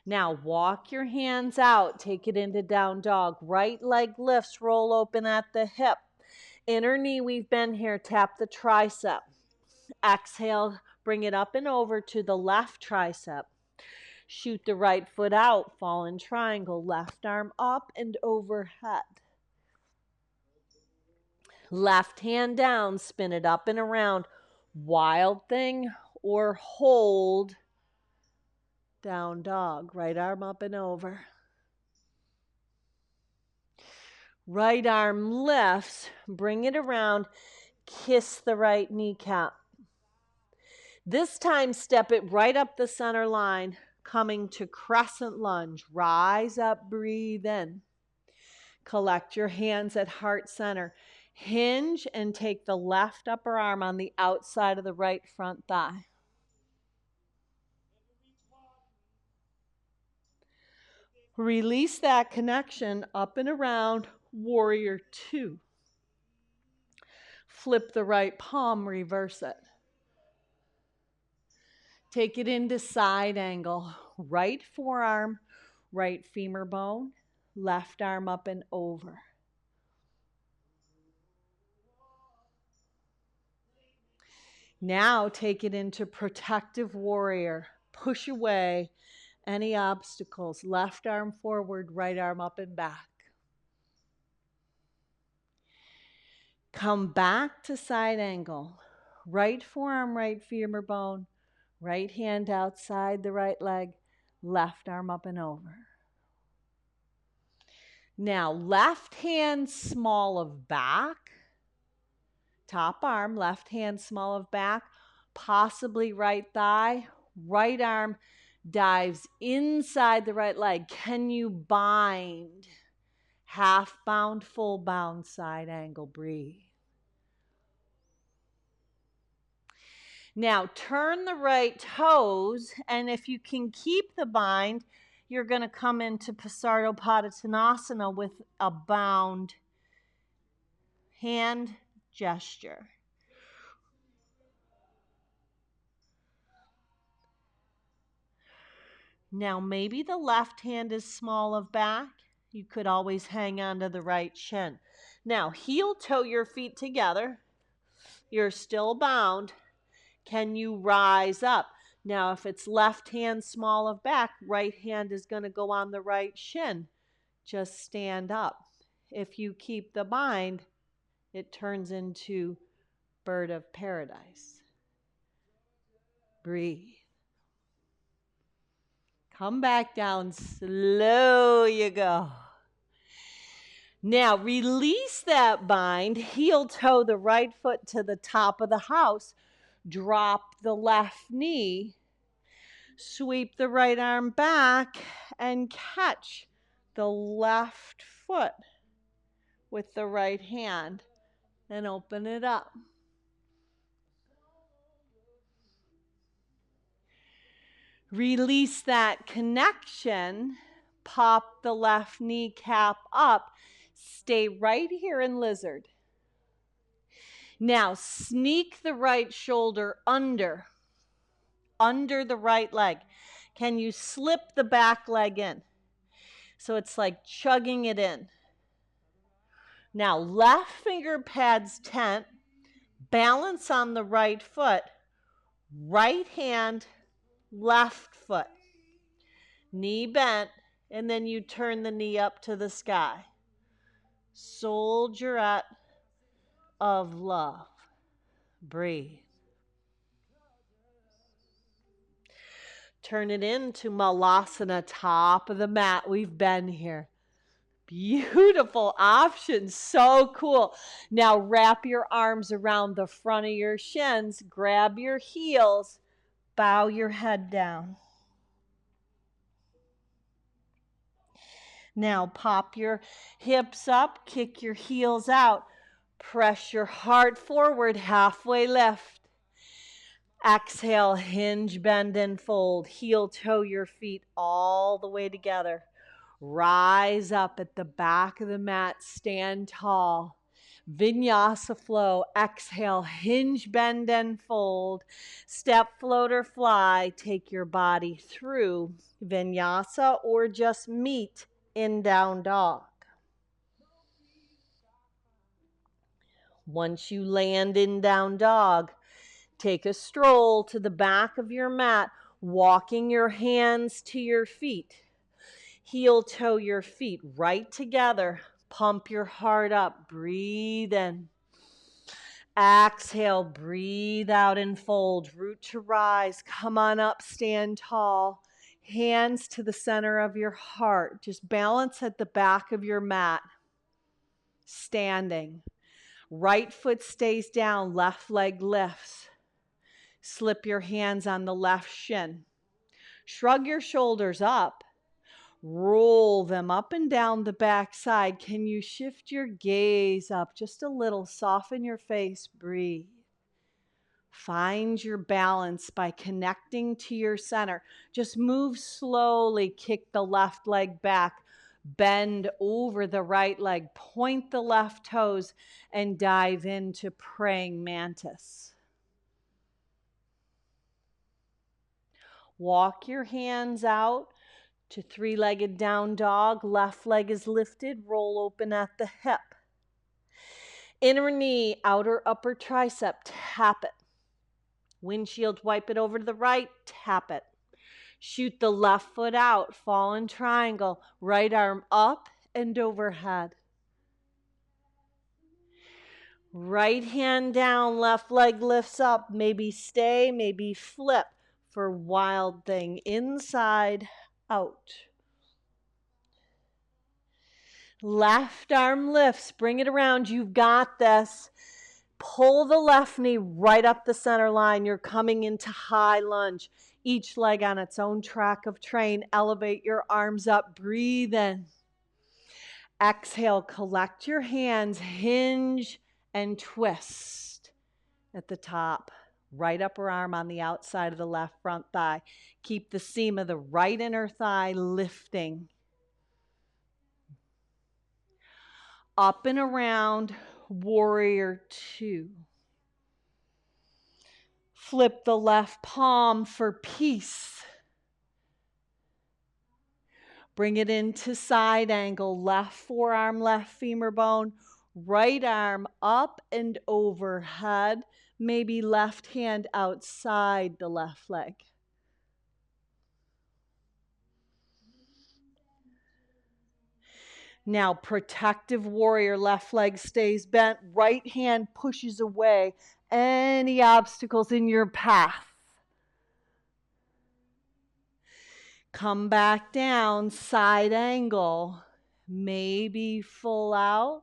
[SPEAKER 2] Now walk your hands out. Take it into down dog. Right leg lifts, roll open at the hip. Inner knee, we've been here. Tap the tricep. Exhale, bring it up and over to the left tricep. Shoot the right foot out. Fall in triangle. Left arm up and overhead. Left hand down. Spin it up and around. Wild thing or hold. Down dog, right arm up and over. Right arm lifts, bring it around, kiss the right kneecap. This time, step it right up the center line, coming to crescent lunge. Rise up, breathe in. Collect your hands at heart center. Hinge and take the left upper arm on the outside of the right front thigh. Release that connection up and around, warrior two. Flip the right palm, reverse it. Take it into side angle. Right forearm, right femur bone, left arm up and over. Now take it into protective warrior. Push away any obstacles. Left arm forward, right arm up and back. Come back to side angle. Right forearm, right femur bone, right hand outside the right leg, left arm up and over. Now, left hand small of back, top arm, left hand small of back, possibly right thigh, right arm dives inside the right leg. Can you bind? Half bound, full bound, side angle, breathe. Now turn the right toes, and if you can keep the bind, you're going to come into Pasardopadottanasana with a bound hand gesture. Now, maybe the left hand is small of back. You could always hang on to the right shin. Now, heel toe your feet together. You're still bound. Can you rise up? Now, if it's left hand small of back, right hand is going to go on the right shin. Just stand up. If you keep the bind, it turns into bird of paradise. Breathe. Come back down, slow you go. Now release that bind, heel toe the right foot to the top of the house, drop the left knee, sweep the right arm back and catch the left foot with the right hand and open it up. Release that connection, pop the left kneecap up, stay right here in lizard. Now sneak the right shoulder under the right leg. Can you slip the back leg in? So it's like chugging it in. Now left finger pads tent, balance on the right foot, right hand, left foot. Knee bent, and then you turn the knee up to the sky. Soldierette of love. Breathe. Turn it into Malasana, top of the mat. We've been here. Beautiful option. So cool. Now wrap your arms around the front of your shins. Grab your heels. Bow your head down. Now pop your hips up. Kick your heels out. Press your heart forward. Halfway lift. Exhale, hinge, bend, and fold. Heel toe your feet all the way together. Rise up at the back of the mat. Stand tall. Vinyasa flow. Exhale, hinge, bend, and fold. Step, float, or fly. Take your body through Vinyasa or just meet in down dog. Once you land in down dog, take a stroll to the back of your mat, walking your hands to your feet. Heel toe your feet right together. Pump your heart up. Breathe in. Exhale, breathe out and fold. Root to rise. Come on up, stand tall. Hands to the center of your heart. Just balance at the back of your mat. Standing. Right foot stays down, left leg lifts. Slip your hands on the left shin. Shrug your shoulders up. Roll them up and down the back side. Can you shift your gaze up just a little? Soften your face. Breathe. Find your balance by connecting to your center. Just move slowly. Kick the left leg back. Bend over the right leg. Point the left toes and dive into praying mantis. Walk your hands out to three-legged down dog. Left leg is lifted. Roll open at the hip. Inner knee, outer upper tricep. Tap it. Windshield, wipe it over to the right. Tap it. Shoot the left foot out. Fallen triangle. Right arm up and overhead. Right hand down. Left leg lifts up. Maybe stay, maybe flip for wild thing. Inside, out. Left arm lifts. Bring it around. You've got this. Pull the left knee right up the center line. You're coming into high lunge. Each leg on its own track of train. Elevate your arms up. Breathe in. Exhale. Collect your hands. Hinge and twist at the top. Right upper arm on the outside of the left front thigh. Keep the seam of the right inner thigh lifting. Up and around, warrior two. Flip the left palm for peace. Bring it into side angle, left forearm, left femur bone, right arm up and overhead, maybe left hand outside the left leg. Now, protective warrior, left leg stays bent, right hand pushes away any obstacles in your path. Come back down, side angle, maybe full out,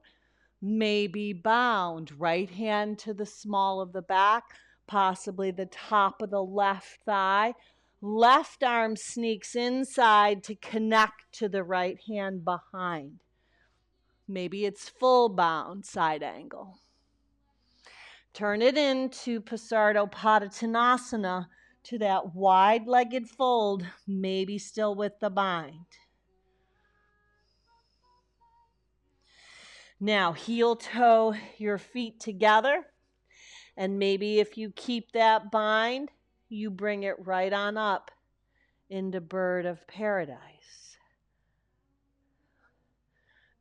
[SPEAKER 2] maybe bound. Right hand to the small of the back, possibly the top of the left thigh. Left arm sneaks inside to connect to the right hand behind. Maybe it's full bound, side angle. Turn it into Pasardopadottanasana, to that wide-legged fold, maybe still with the bind. Now, heel toe your feet together, and maybe if you keep that bind, you bring it right on up into bird of paradise.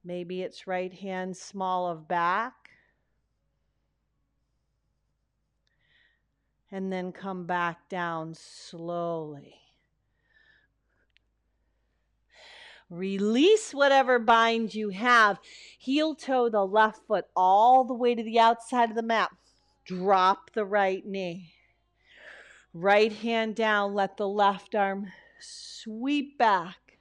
[SPEAKER 2] Maybe it's right hand small of back, and then come back down slowly. Release whatever bind you have. Heel toe the left foot all the way to the outside of the mat. Drop the right knee. Right hand down, let the left arm sweep back.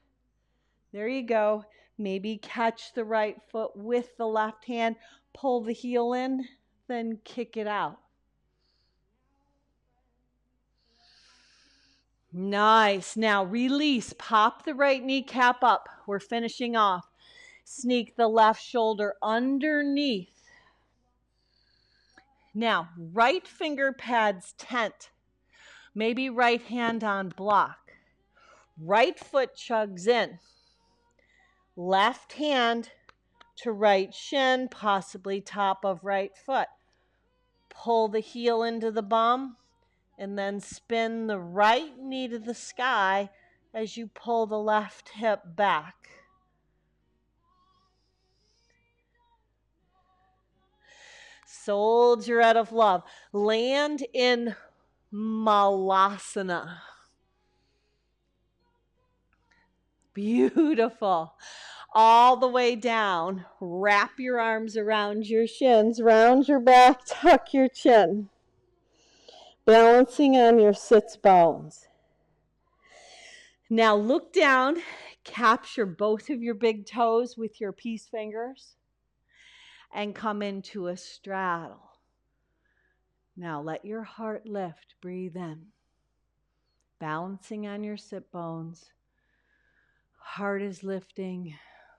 [SPEAKER 2] There you go. Maybe catch the right foot with the left hand, pull the heel in, then kick it out. Nice. Now release. Pop the right kneecap up. We're finishing off. Sneak the left shoulder underneath. Now, right finger pads tent. Maybe right hand on block. Right foot chugs in. Left hand to right shin, possibly top of right foot. Pull the heel into the bum, and then spin the right knee to the sky as you pull the left hip back. Soldier out of love. Land in Malasana. Beautiful. All the way down. Wrap your arms around your shins. Round your back. Tuck your chin. Balancing on your sits bones. Now look down. Capture both of your big toes with your peace fingers. And come into a straddle. Now let your heart lift. Breathe in. Balancing on your sit bones. Heart is lifting.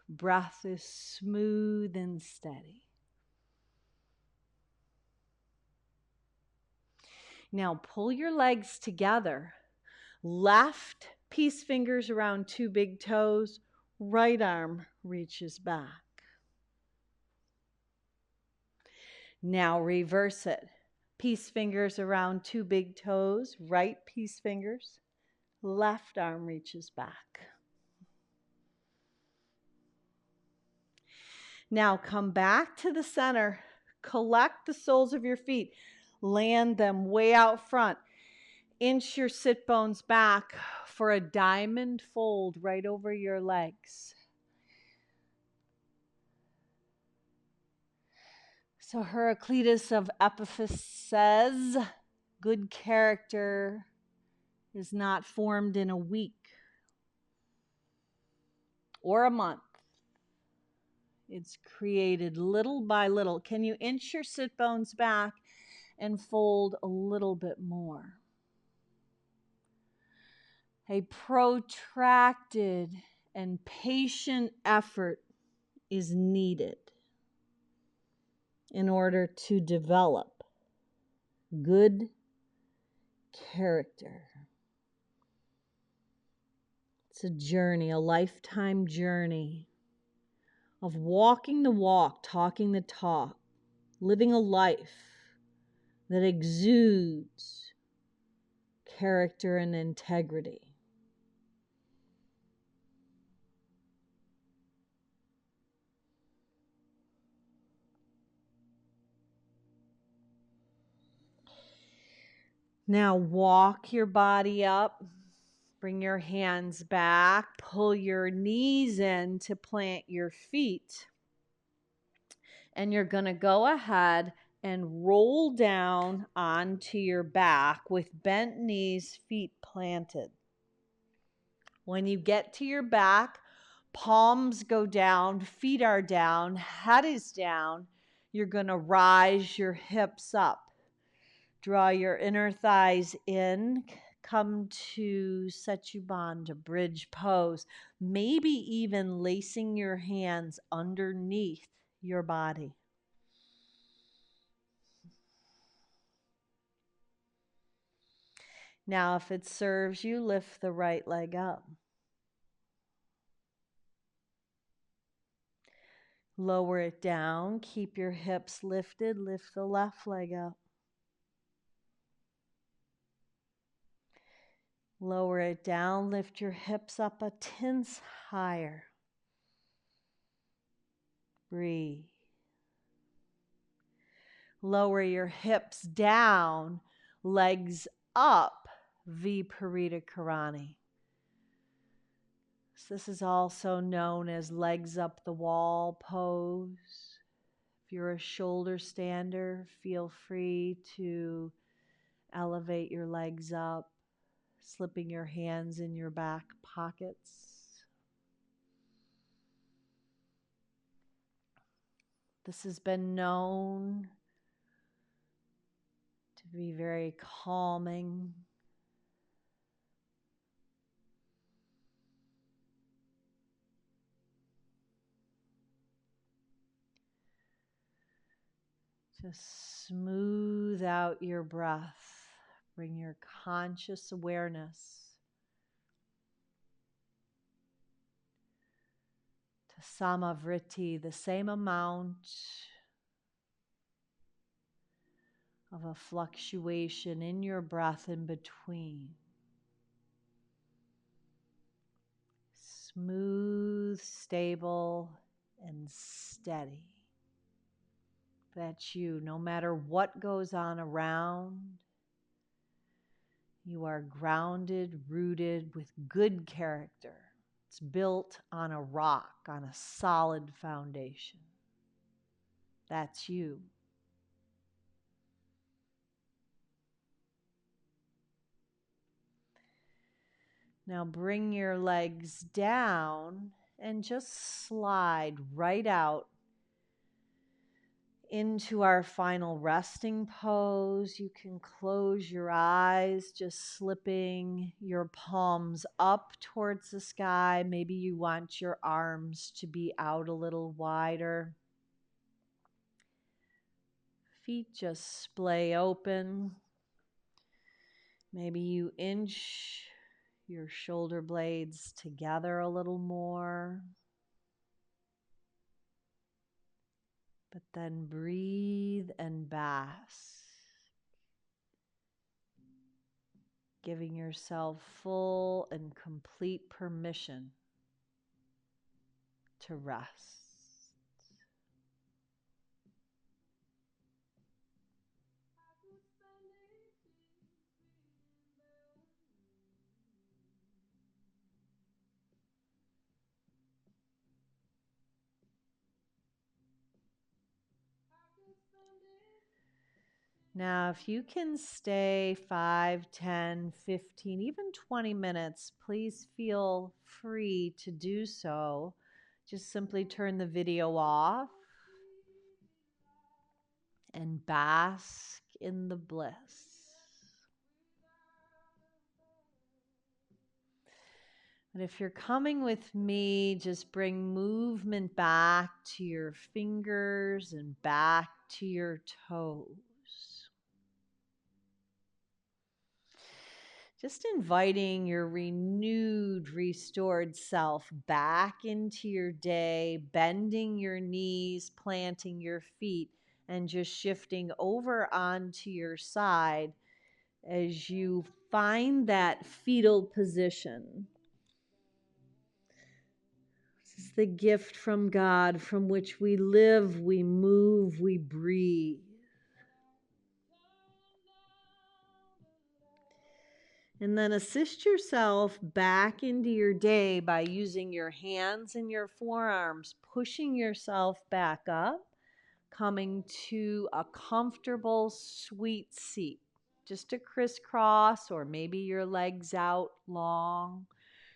[SPEAKER 2] Breath is smooth and steady. Now pull your legs together. Left peace fingers around two big toes. Right arm reaches back. Now reverse it. Peace fingers around two big toes. Right peace fingers. Left arm reaches back. Now come back to the center. Collect the soles of your feet. Land them way out front. Inch your sit bones back for a diamond fold right over your legs. So Heraclitus of Ephesus says, good character is not formed in a week or a month. It's created little by little. Can you inch your sit bones back and fold a little bit more? A protracted and patient effort is needed in order to develop good character. It's a journey, a lifetime journey of walking the walk, talking the talk, living a life that exudes character and integrity. Now walk your body up. Bring your hands back. Pull your knees in to plant your feet. And you're going to go ahead and roll down onto your back with bent knees, feet planted. When you get to your back, palms go down, feet are down, head is down. You're going to rise your hips up. Draw your inner thighs in. Come to Setubandha, bridge pose. Maybe even lacing your hands underneath your body. Now, if it serves you, lift the right leg up. Lower it down. Keep your hips lifted. Lift the left leg up. Lower it down. Lift your hips up a tense higher. Breathe. Lower your hips down, legs up, Viparita Karani. So this is also known as legs up the wall pose. If you're a shoulder stander, feel free to elevate your legs up, slipping your hands in your back pockets. This has been known to be very calming. Just smooth out your breath. Bring your conscious awareness to Samavritti, the same amount of a fluctuation in your breath in between. Smooth, stable, and steady. That's you. No matter what goes on around, you are grounded, rooted with good character. It's built on a rock, on a solid foundation. That's you. Now bring your legs down and just slide right out into our final resting pose. You can close your eyes, just slipping your palms up towards the sky. Maybe you want your arms to be out a little wider. Feet just splay open. Maybe you inch your shoulder blades together a little more. But then breathe and bask, giving yourself full and complete permission to rest. Now, if you can stay 5, 10, 15, even 20 minutes, please feel free to do so. Just simply turn the video off and bask in the bliss. And if you're coming with me, just bring movement back to your fingers and back to your toes. Just inviting your renewed, restored self back into your day, bending your knees, planting your feet, and just shifting over onto your side as you find that fetal position. This is the gift from God from which we live, we move, we breathe. And then assist yourself back into your day by using your hands and your forearms, pushing yourself back up, coming to a comfortable, sweet seat. Just a crisscross, or maybe your legs out long.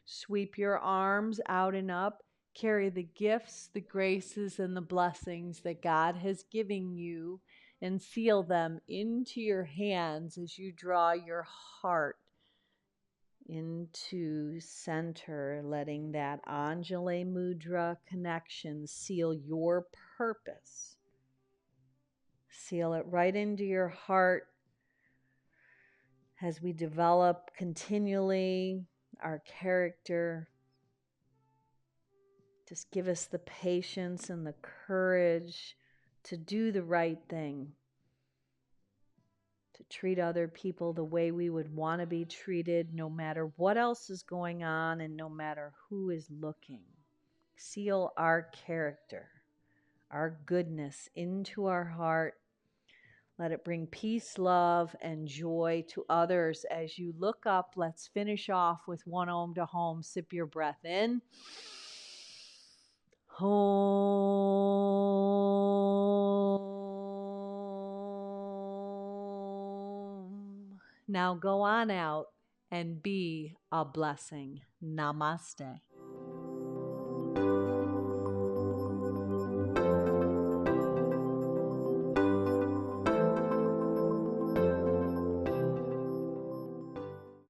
[SPEAKER 2] Sweep your arms out and up. Carry the gifts, the graces, and the blessings that God has given you and seal them into your hands as you draw your heart into center, letting that Anjali Mudra connection seal your purpose. Seal it right into your heart as we develop continually our character. Just give us the patience and the courage to do the right thing, to treat other people the way we would want to be treated, no matter what else is going on and no matter who is looking. Seal our character, our goodness into our heart. Let it bring peace, love, and joy to others. As you look up, let's finish off with one Om to Home. Sip your breath in. Home. Now go on out and be a blessing. Namaste.